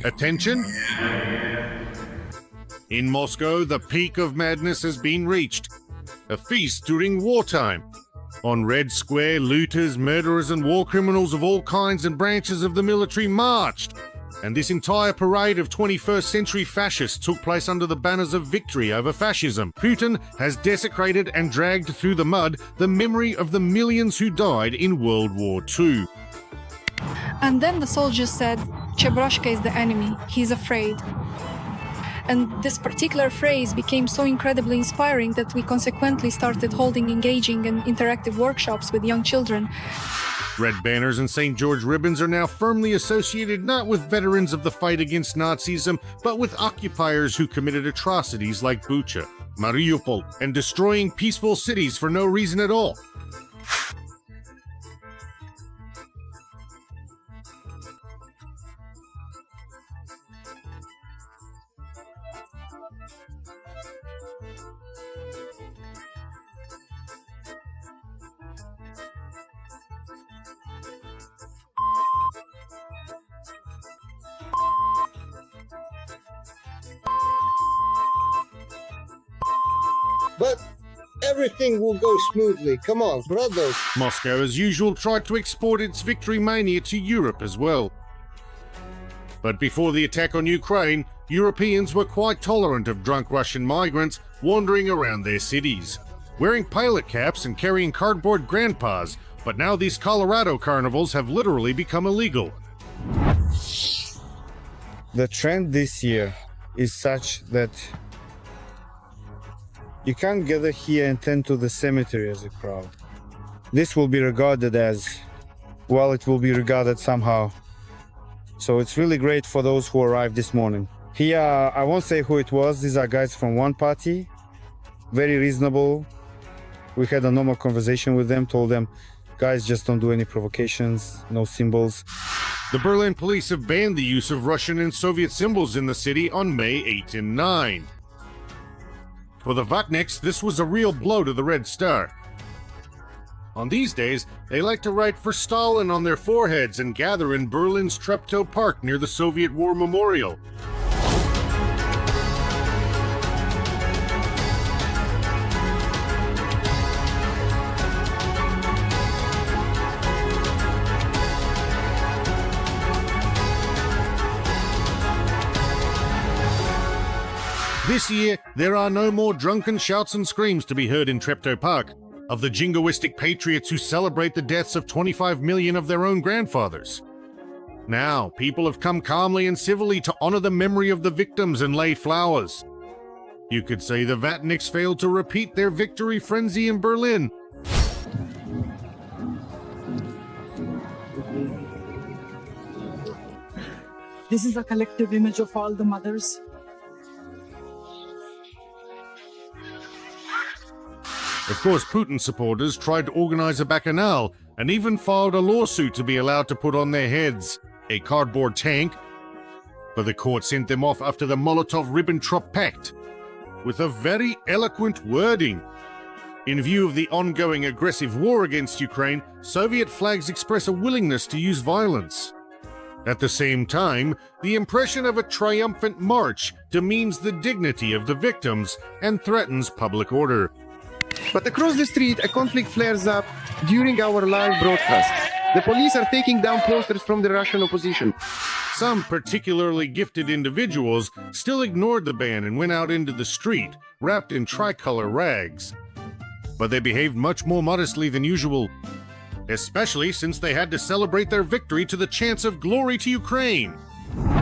Attention! In Moscow, the peak of madness has been reached. A feast during wartime. On Red Square, looters, murderers, and war criminals of all kinds and branches of the military marched. And this entire parade of 21st century fascists took place under the banners of victory over fascism. Putin has desecrated and dragged through the mud the memory of the millions who died in World War II. And then the soldiers said, Chebrashka is the enemy, he's afraid. And this particular phrase became so incredibly inspiring that we consequently started holding engaging and interactive workshops with young children. Red banners and St. George ribbons are now firmly associated not with veterans of the fight against Nazism, but with occupiers who committed atrocities like Bucha, Mariupol, and destroying peaceful cities for no reason at all. But everything will go smoothly. Come on, brothers. Moscow, as usual, tried to export its victory mania to Europe as well. But before the attack on Ukraine, Europeans were quite tolerant of drunk Russian migrants wandering around their cities, wearing pilot caps and carrying cardboard grandpas, but now these Colorado carnivals have literally become illegal. The trend this year is such that you can't gather here and tend to the cemetery as a crowd. This will be regarded as, well, it will be regarded somehow. So it's really great for those who arrived this morning. Here, I won't say who it was. These are guys from one party. Very reasonable. We had a normal conversation with them, told them, guys, just don't do any provocations, no symbols. The Berlin police have banned the use of Russian and Soviet symbols in the city on May 8 and 9. For the Vatniks, this was a real blow to the Red Star. On these days, they like to write for Stalin on their foreheads and gather in Berlin's Treptow Park near the Soviet War Memorial. This year, there are no more drunken shouts and screams to be heard in Treptow Park of the jingoistic patriots who celebrate the deaths of 25 million of their own grandfathers. Now, people have come calmly and civilly to honor the memory of the victims and lay flowers. You could say the Vatniks failed to repeat their victory frenzy in Berlin. This is a collective image of all the mothers. Of course, Putin supporters tried to organize a bacchanal and even filed a lawsuit to be allowed to put on their heads a cardboard tank, but the court sent them off after the Molotov-Ribbentrop Pact with a very eloquent wording. In view of the ongoing aggressive war against Ukraine, Soviet flags express a willingness to use violence. At the same time, the impression of a triumphant march demeans the dignity of the victims and threatens public order. But across the street, a conflict flares up during our live broadcast. The police are taking down posters from the Russian opposition. Some particularly gifted individuals still ignored the ban and went out into the street, wrapped in tricolor rags. But they behaved much more modestly than usual, especially since they had to celebrate their victory to the chants of glory to Ukraine.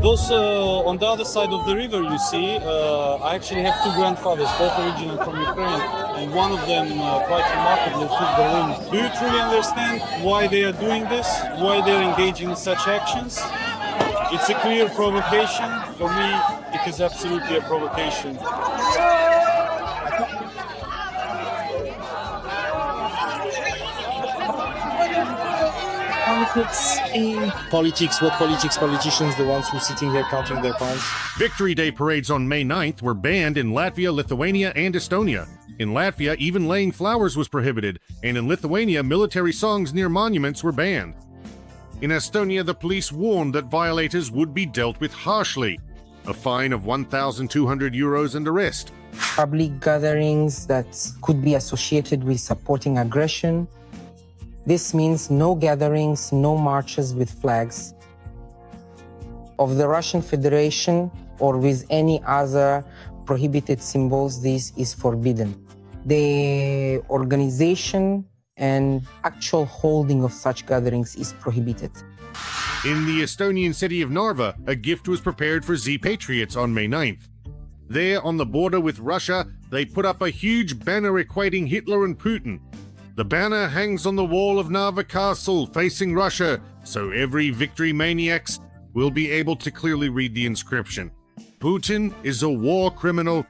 Those on the other side of the river, you see, I actually have two grandfathers, both originally from Ukraine, and one of them quite remarkably took Berlin. Do you truly understand why they are doing this? Why they're engaging in such actions? It's a clear provocation. For me, it is absolutely a provocation. Politicians, the ones who sitting here counting their pounds. Victory Day parades on May 9th were banned in Latvia, Lithuania, and Estonia. In Latvia, even laying flowers was prohibited, and in Lithuania, military songs near monuments were banned. In Estonia, the police warned that violators would be dealt with harshly, a fine of 1,200 euros and arrest. Public gatherings that could be associated with supporting aggression. This means no gatherings, no marches with flags of the Russian Federation or with any other prohibited symbols. This is forbidden. The organization and actual holding of such gatherings is prohibited. In the Estonian city of Narva, a gift was prepared for Z patriots on May 9th. There, on the border with Russia, they put up a huge banner equating Hitler and Putin. The banner hangs on the wall of Narva Castle, facing Russia, so every victory maniacs will be able to clearly read the inscription. Putin is a war criminal.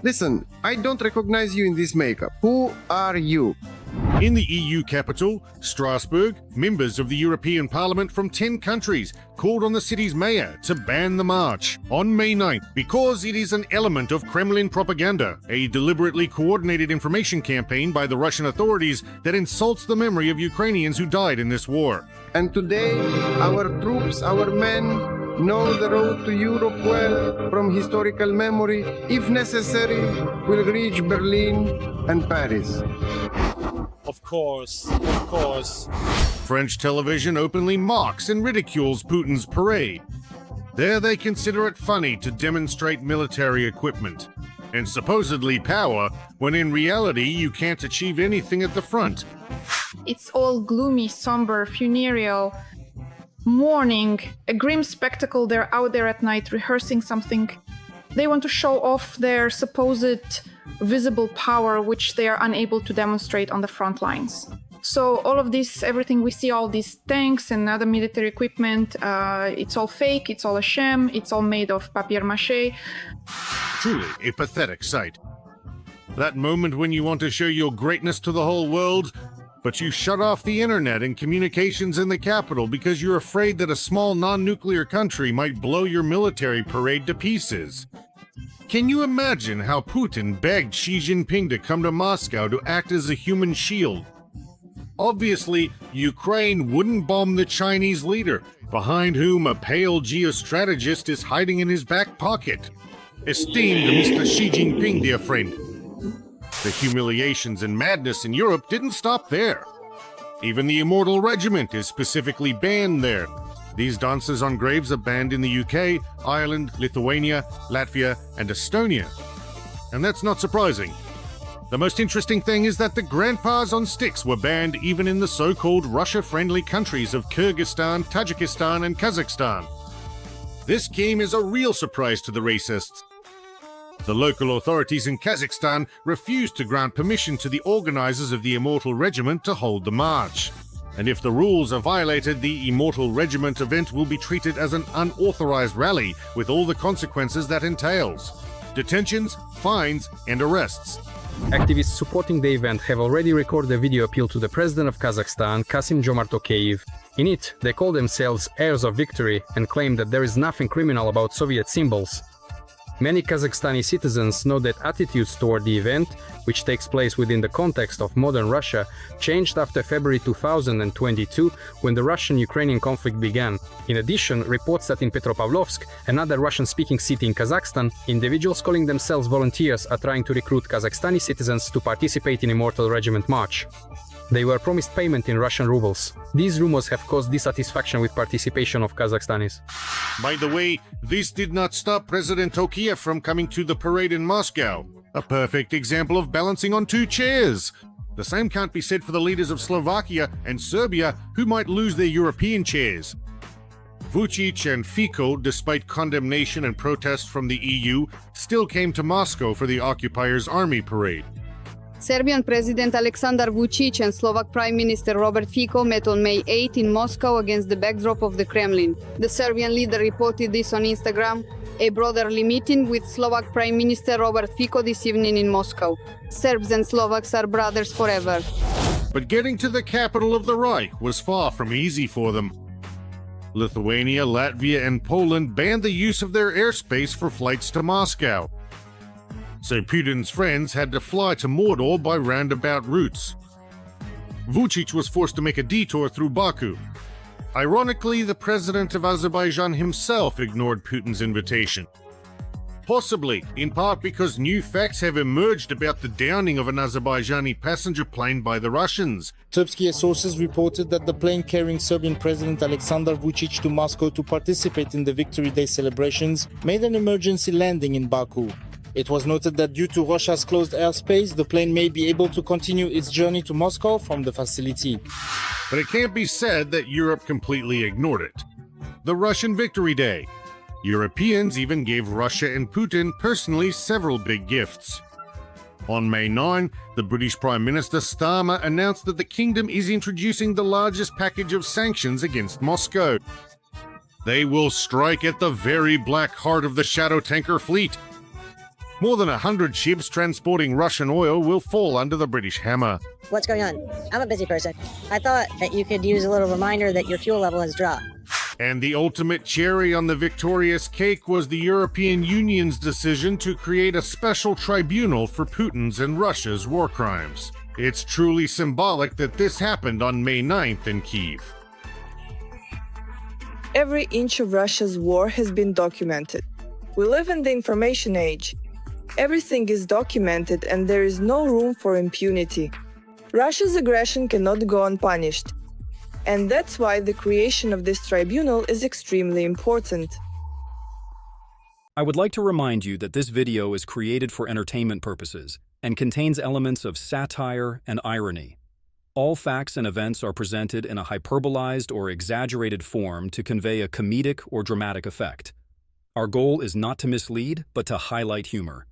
Listen, I don't recognize you in this makeup. Who are you? In the EU capital, Strasbourg, members of the European Parliament from 10 countries called on the city's mayor to ban the march on May 9th because it is an element of Kremlin propaganda, a deliberately coordinated information campaign by the Russian authorities that insults the memory of Ukrainians who died in this war. And today, our troops, our men, know the road to Europe well from historical memory. If necessary, will reach Berlin and Paris. Of course. French television openly mocks and ridicules Putin's parade. There they consider it funny to demonstrate military equipment and supposedly power, when in reality you can't achieve anything at the front. It's all gloomy, somber, funereal, mourning, a grim spectacle. They're out there at night rehearsing something. They want to show off their supposed visible power, which they are unable to demonstrate on the front lines. So all of this, everything we see, all these tanks and other military equipment, it's all fake, it's all a sham, it's all made of papier-mâché. Truly a pathetic sight. That moment when you want to show your greatness to the whole world, but you shut off the internet and communications in the capital because you're afraid that a small non-nuclear country might blow your military parade to pieces. Can you imagine how Putin begged Xi Jinping to come to Moscow to act as a human shield? Obviously, Ukraine wouldn't bomb the Chinese leader, behind whom a pale geostrategist is hiding in his back pocket. Esteemed Mr. Xi Jinping, dear friend, the humiliations and madness in Europe didn't stop there. Even the Immortal Regiment is specifically banned there. These dances on graves are banned in the UK, Ireland, Lithuania, Latvia, and Estonia. And that's not surprising. The most interesting thing is that the grandpas on sticks were banned even in the so-called Russia-friendly countries of Kyrgyzstan, Tajikistan, and Kazakhstan. This came as a real surprise to the racists. The local authorities in Kazakhstan refused to grant permission to the organizers of the Immortal Regiment to hold the march. And if the rules are violated, the Immortal Regiment event will be treated as an unauthorized rally with all the consequences that entails: detentions, fines, and arrests. Activists supporting the event have already recorded a video appeal to the president of Kazakhstan, Kassym-Jomart Tokayev. In it, they call themselves heirs of victory and claim that there is nothing criminal about Soviet symbols. Many Kazakhstani citizens know that attitudes toward the event, which takes place within the context of modern Russia, changed after February 2022, when the Russian-Ukrainian conflict began. In addition, reports that in Petropavlovsk, another Russian-speaking city in Kazakhstan, individuals calling themselves volunteers are trying to recruit Kazakhstani citizens to participate in Immortal Regiment March. They were promised payment in Russian rubles. These rumors have caused dissatisfaction with participation of Kazakhstanis. By the way, this did not stop President Tokayev from coming to the parade in Moscow. A perfect example of balancing on two chairs. The same can't be said for the leaders of Slovakia and Serbia, who might lose their European chairs. Vučić and Fico, despite condemnation and protest from the EU, still came to Moscow for the occupiers' army parade. Serbian President Aleksandar Vučić and Slovak Prime Minister Robert Fico met on May 8 in Moscow against the backdrop of the Kremlin. The Serbian leader reported this on Instagram, a brotherly meeting with Slovak Prime Minister Robert Fico this evening in Moscow. Serbs and Slovaks are brothers forever. But getting to the capital of the Reich was far from easy for them. Lithuania, Latvia, and Poland banned the use of their airspace for flights to Moscow. so Putin's friends had to fly to Mordor by roundabout routes. Vucic was forced to make a detour through Baku. Ironically, the president of Azerbaijan himself ignored Putin's invitation. Possibly, in part because new facts have emerged about the downing of an Azerbaijani passenger plane by the Russians. Serbsky sources reported that the plane carrying Serbian President Aleksandar Vucic to Moscow to participate in the Victory Day celebrations made an emergency landing in Baku. It was noted that due to Russia's closed airspace, the plane may be able to continue its journey to Moscow from the facility. But it can't be said that Europe completely ignored it. The Russian Victory Day. Europeans even gave Russia and Putin personally several big gifts. On May 9, the British Prime Minister Starmer announced that the kingdom is introducing the largest package of sanctions against Moscow. They will strike at the very black heart of the shadow tanker fleet. More than 100 ships transporting Russian oil will fall under the British hammer. What's going on? I'm a busy person. I thought that you could use a little reminder that your fuel level has dropped. And the ultimate cherry on the victorious cake was the European Union's decision to create a special tribunal for Putin's and Russia's war crimes. It's truly symbolic that this happened on May 9th in Kyiv. Every inch of Russia's war has been documented. We live in the information age. Everything is documented and there is no room for impunity. Russia's aggression cannot go unpunished. And that's why the creation of this tribunal is extremely important. I would like to remind you that this video is created for entertainment purposes and contains elements of satire and irony. All facts and events are presented in a hyperbolized or exaggerated form to convey a comedic or dramatic effect. Our goal is not to mislead, but to highlight humor.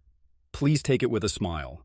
Please take it with a smile.